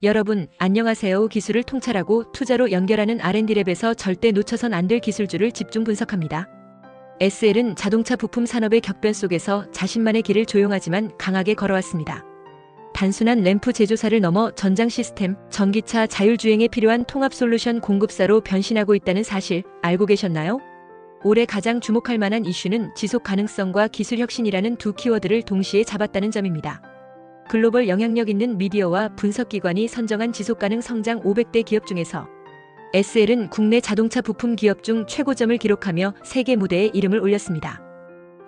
여러분, 안녕하세요. 기술을 통찰하고 투자로 연결하는 R&D랩에서 절대 놓쳐선 안 될 기술주를 집중 분석합니다. SL은 자동차 부품 산업의 격변 속에서 자신만의 길을 조용하지만 강하게 걸어왔습니다. 단순한 램프 제조사를 넘어 전장 시스템, 전기차 자율주행에 필요한 통합 솔루션 공급사로 변신하고 있다는 사실 알고 계셨나요? 올해 가장 주목할 만한 이슈는 지속 가능성과 기술 혁신이라는 두 키워드를 동시에 잡았다는 점입니다. 글로벌 영향력 있는 미디어와 분석기관이 선정한 지속가능 성장 500대 기업 중에서 SL은 국내 자동차 부품 기업 중 최고점을 기록하며 세계 무대에 이름을 올렸습니다.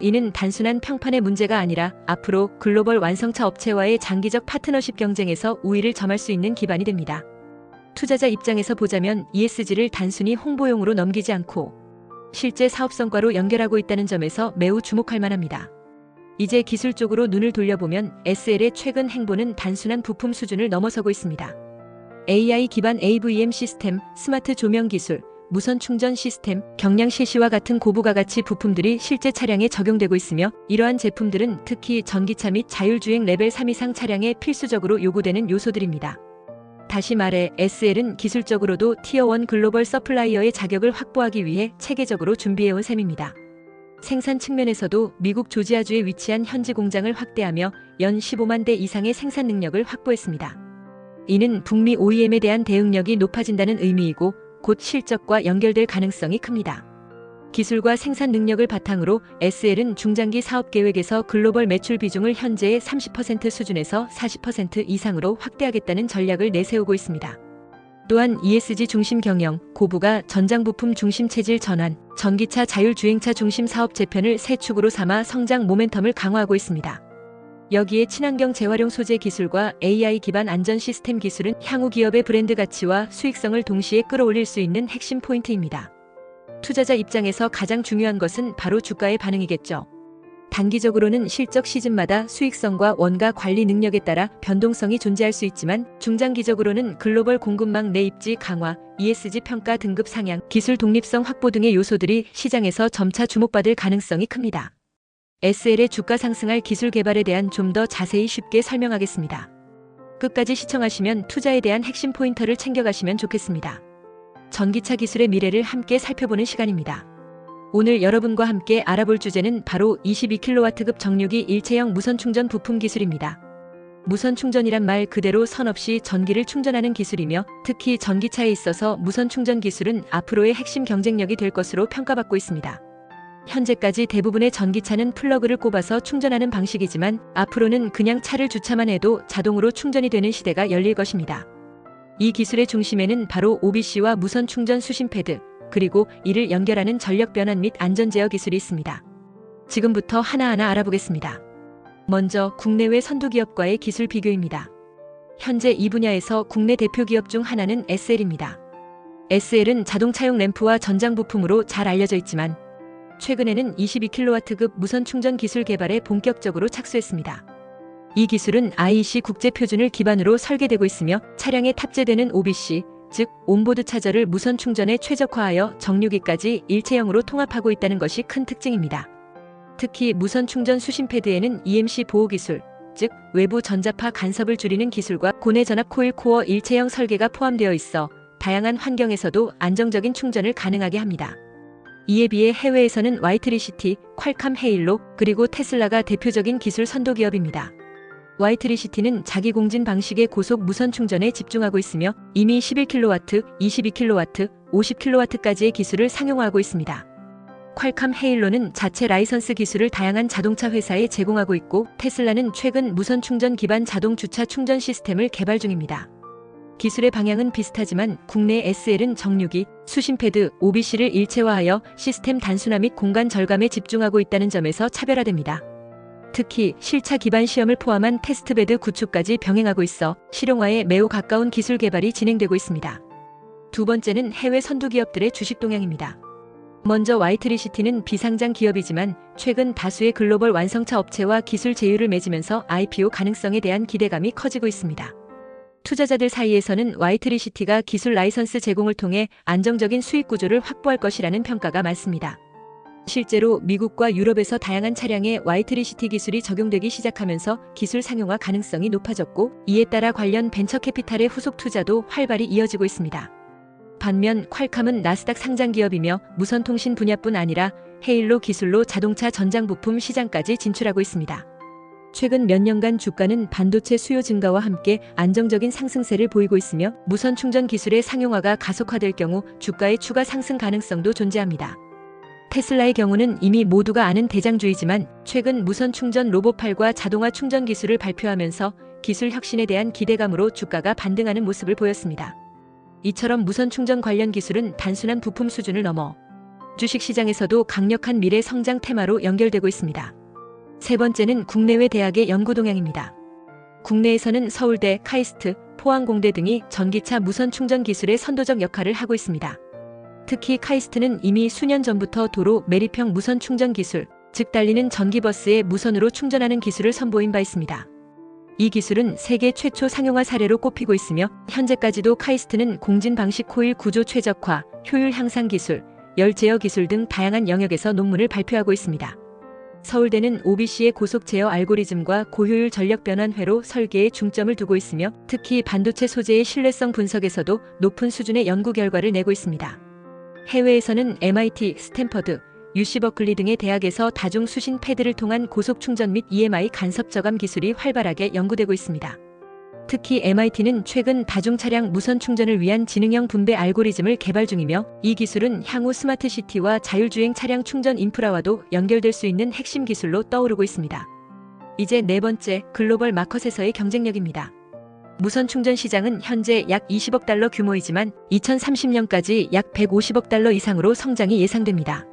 이는 단순한 평판의 문제가 아니라 앞으로 글로벌 완성차 업체와의 장기적 파트너십 경쟁에서 우위를 점할 수 있는 기반이 됩니다. 투자자 입장에서 보자면 ESG를 단순히 홍보용으로 넘기지 않고 실제 사업 성과로 연결하고 있다는 점에서 매우 주목할 만합니다. 이제 기술적으로 눈을 돌려보면 SL의 최근 행보는 단순한 부품 수준을 넘어서고 있습니다. AI 기반 AVM 시스템, 스마트 조명 기술, 무선 충전 시스템, 경량 실시와 같은 고부가 가치 부품들이 실제 차량에 적용되고 있으며 이러한 제품들은 특히 전기차 및 자율주행 레벨 3 이상 차량에 필수적으로 요구되는 요소들입니다. 다시 말해 SL은 기술적으로도 티어1 글로벌 서플라이어의 자격을 확보하기 위해 체계적으로 준비해온 셈입니다. 생산 측면에서도 미국 조지아주에 위치한 현지 공장을 확대하며 연 15만 대 이상의 생산 능력을 확보했습니다. 이는 북미 OEM에 대한 대응력이 높아진다는 의미이고 곧 실적과 연결될 가능성이 큽니다. 기술과 생산 능력을 바탕으로 SL은 중장기 사업 계획에서 글로벌 매출 비중을 현재의 30% 수준에서 40% 이상으로 확대하겠다는 전략을 내세우고 있습니다. 또한 ESG 중심 경영, 고부가 전장 부품 중심 체질 전환, 전기차 자율주행차 중심 사업 재편을 세 축으로 삼아 성장 모멘텀을 강화하고 있습니다. 여기에 친환경 재활용 소재 기술과 AI 기반 안전 시스템 기술은 향후 기업의 브랜드 가치와 수익성을 동시에 끌어올릴 수 있는 핵심 포인트입니다. 투자자 입장에서 가장 중요한 것은 바로 주가의 반응이겠죠. 단기적으로는 실적 시즌마다 수익성과 원가 관리 능력에 따라 변동성이 존재할 수 있지만 중장기적으로는 글로벌 공급망 내 입지 강화, ESG 평가 등급 상향, 기술 독립성 확보 등의 요소들이 시장에서 점차 주목받을 가능성이 큽니다. SL의 주가 상승할 기술 개발에 대한 좀 더 자세히 쉽게 설명하겠습니다. 끝까지 시청하시면 투자에 대한 핵심 포인터를 챙겨가시면 좋겠습니다. 전기차 기술의 미래를 함께 살펴보는 시간입니다. 오늘 여러분과 함께 알아볼 주제는 바로 22kW급 정유기 일체형 무선 충전 부품 기술입니다. 무선 충전이란 말 그대로 선 없이 전기를 충전하는 기술이며 특히 전기차에 있어서 무선 충전 기술은 앞으로의 핵심 경쟁력이 될 것으로 평가받고 있습니다. 현재까지 대부분의 전기차는 플러그를 꼽아서 충전하는 방식이지만 앞으로는 그냥 차를 주차만 해도 자동으로 충전이 되는 시대가 열릴 것입니다. 이 기술의 중심에는 바로 OBC와 무선 충전 수신 패드, 그리고 이를 연결하는 전력 변환 및 안전 제어 기술이 있습니다. 지금부터 하나하나 알아보겠습니다. 먼저 국내외 선두 기업과의 기술 비교입니다. 현재 이 분야에서 국내 대표 기업 중 하나는 SL입니다. SL은 자동차용 램프와 전장 부품으로 잘 알려져 있지만 최근에는 22kW급 무선 충전 기술 개발에 본격적으로 착수했습니다. 이 기술은 IEC 국제 표준을 기반으로 설계되고 있으며 차량에 탑재되는 OBC, 즉 온보드 차저를 무선 충전에 최적화하여 정유기까지 일체형으로 통합하고 있다는 것이 큰 특징입니다. 특히 무선 충전 수신 패드에는 EMC 보호 기술, 즉 외부 전자파 간섭을 줄이는 기술과 고내 전압 코일 코어 일체형 설계가 포함되어 있어 다양한 환경에서도 안정적인 충전을 가능하게 합니다. 이에 비해 해외에서는 와이트리시티, 퀄컴 헤일로, 그리고 테슬라가 대표적인 기술 선도 기업입니다. 와이트리시티는 자기 공진 방식의 고속 무선 충전에 집중하고 있으며 이미 11kW, 22kW, 50kW까지의 기술을 상용화하고 있습니다. 퀄컴 헤일로는 자체 라이선스 기술을 다양한 자동차 회사에 제공하고 있고 테슬라는 최근 무선 충전 기반 자동 주차 충전 시스템을 개발 중입니다. 기술의 방향은 비슷하지만 국내 SL은 정유기, 수신 패드, OBC를 일체화하여 시스템 단순화 및 공간 절감에 집중하고 있다는 점에서 차별화됩니다. 특히 실차 기반 시험을 포함한 테스트베드 구축까지 병행하고 있어 실용화에 매우 가까운 기술 개발이 진행되고 있습니다. 두 번째는 해외 선두 기업들의 주식 동향입니다. 먼저 와이트리시티는 비상장 기업이지만 최근 다수의 글로벌 완성차 업체와 기술 제휴를 맺으면서 IPO 가능성에 대한 기대감이 커지고 있습니다. 투자자들 사이에서는 와이트리시티가 기술 라이선스 제공을 통해 안정적인 수익 구조를 확보할 것이라는 평가가 많습니다. 실제로 미국과 유럽에서 다양한 차량에 와이트리시티 기술이 적용되기 시작하면서 기술 상용화 가능성이 높아졌고, 이에 따라 관련 벤처 캐피탈의 후속 투자도 활발히 이어지고 있습니다. 반면 퀄컴은 나스닥 상장 기업이며 무선 통신 분야뿐 아니라 헤일로 기술로 자동차 전장 부품 시장까지 진출하고 있습니다. 최근 몇 년간 주가는 반도체 수요 증가와 함께 안정적인 상승세를 보이고 있으며, 무선 충전 기술의 상용화가 가속화될 경우 주가의 추가 상승 가능성도 존재합니다. 테슬라의 경우는 이미 모두가 아는 대장주이지만 최근 무선 충전 로봇팔과 자동화 충전 기술을 발표하면서 기술 혁신에 대한 기대감으로 주가가 반등하는 모습을 보였습니다. 이처럼 무선 충전 관련 기술은 단순한 부품 수준을 넘어 주식시장에서도 강력한 미래 성장 테마로 연결되고 있습니다. 세 번째는 국내외 대학의 연구 동향입니다. 국내에서는 서울대, 카이스트, 포항공대 등이 전기차 무선 충전 기술의 선도적 역할을 하고 있습니다. 특히 카이스트는 이미 수년 전부터 도로 매립형 무선 충전 기술, 즉 달리는 전기버스에 무선으로 충전하는 기술을 선보인 바 있습니다. 이 기술은 세계 최초 상용화 사례로 꼽히고 있으며, 현재까지도 카이스트는 공진 방식 코일 구조 최적화, 효율 향상 기술, 열 제어 기술 등 다양한 영역에서 논문을 발표하고 있습니다. 서울대는 OBC의 고속 제어 알고리즘과 고효율 전력 변환회로 설계에 중점을 두고 있으며, 특히 반도체 소재의 신뢰성 분석에서도 높은 수준의 연구 결과를 내고 있습니다. 해외에서는 MIT, 스탠퍼드, UC 버클리 등의 대학에서 다중 수신 패드를 통한 고속 충전 및 EMI 간섭 저감 기술이 활발하게 연구되고 있습니다. 특히 MIT는 최근 다중 차량 무선 충전을 위한 지능형 분배 알고리즘을 개발 중이며, 이 기술은 향후 스마트시티와 자율주행 차량 충전 인프라와도 연결될 수 있는 핵심 기술로 떠오르고 있습니다. 이제 네 번째, 글로벌 마켓에서의 경쟁력입니다. 무선 충전 시장은 현재 약 20억 달러 규모이지만 2030년까지 약 150억 달러 이상으로 성장이 예상됩니다.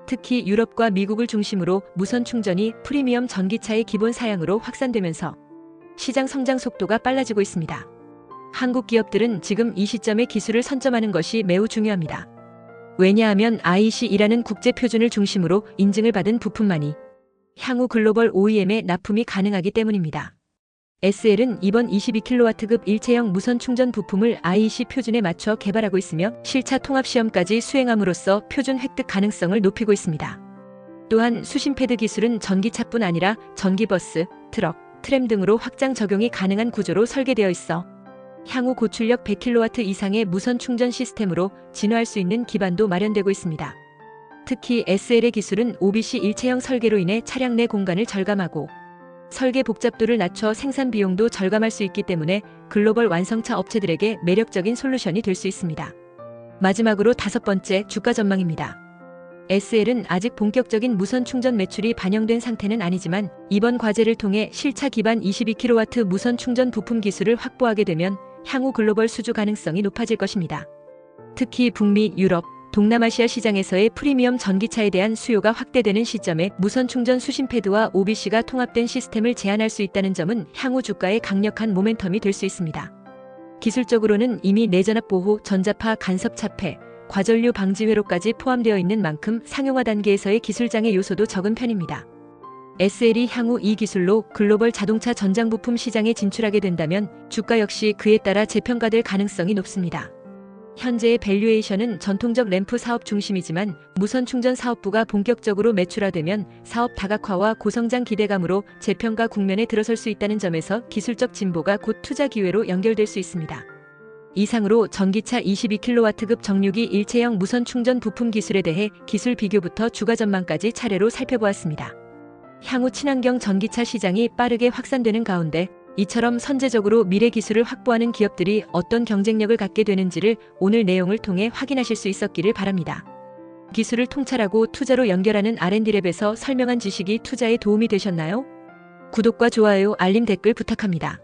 특히 유럽과 미국을 중심으로 무선 충전이 프리미엄 전기차의 기본 사양으로 확산되면서 시장 성장 속도가 빨라지고 있습니다. 한국 기업들은 지금 이 시점에 기술을 선점하는 것이 매우 중요합니다. 왜냐하면 IEC이라는 국제 표준을 중심으로 인증을 받은 부품만이 향후 글로벌 OEM에 납품이 가능하기 때문입니다. SL은 이번 22kW급 일체형 무선 충전 부품을 IEC 표준에 맞춰 개발하고 있으며, 실차 통합 시험까지 수행함으로써 표준 획득 가능성을 높이고 있습니다. 또한 수신 패드 기술은 전기차뿐 아니라 전기버스, 트럭, 트램 등으로 확장 적용이 가능한 구조로 설계되어 있어 향후 고출력 100kW 이상의 무선 충전 시스템으로 진화할 수 있는 기반도 마련되고 있습니다. 특히 SL의 기술은 OBC 일체형 설계로 인해 차량 내 공간을 절감하고 설계 복잡도를 낮춰 생산 비용도 절감할 수 있기 때문에 글로벌 완성차 업체들에게 매력적인 솔루션이 될 수 있습니다. 마지막으로 다섯 번째, 주가 전망입니다. SL은 아직 본격적인 무선 충전 매출이 반영된 상태는 아니지만, 이번 과제를 통해 실차 기반 22kW 무선 충전 부품 기술을 확보하게 되면 향후 글로벌 수주 가능성이 높아질 것입니다. 특히 북미, 유럽, 동남아시아 시장에서의 프리미엄 전기차에 대한 수요가 확대되는 시점에 무선 충전 수신 패드와 OBC가 통합된 시스템을 제안할 수 있다는 점은 향후 주가에 강력한 모멘텀이 될 수 있습니다. 기술적으로는 이미 내전압 보호, 전자파 간섭 차폐, 과전류 방지 회로까지 포함되어 있는 만큼 상용화 단계에서의 기술장애 요소도 적은 편입니다. SL이 향후 이 기술로 글로벌 자동차 전장 부품 시장에 진출하게 된다면 주가 역시 그에 따라 재평가될 가능성이 높습니다. 현재의 밸류에이션은 전통적 램프 사업 중심이지만, 무선 충전 사업부가 본격적으로 매출화되면 사업 다각화와 고성장 기대감으로 재평가 국면에 들어설 수 있다는 점에서 기술적 진보가 곧 투자 기회로 연결될 수 있습니다. 이상으로 전기차 22kW급 정유기 일체형 무선 충전 부품 기술에 대해 기술 비교부터 주가 전망까지 차례로 살펴보았습니다. 향후 친환경 전기차 시장이 빠르게 확산되는 가운데 이처럼 선제적으로 미래 기술을 확보하는 기업들이 어떤 경쟁력을 갖게 되는지를 오늘 내용을 통해 확인하실 수 있었기를 바랍니다. 기술을 통찰하고 투자로 연결하는 R&D랩에서 설명한 지식이 투자에 도움이 되셨나요? 구독과 좋아요, 알림, 댓글 부탁합니다.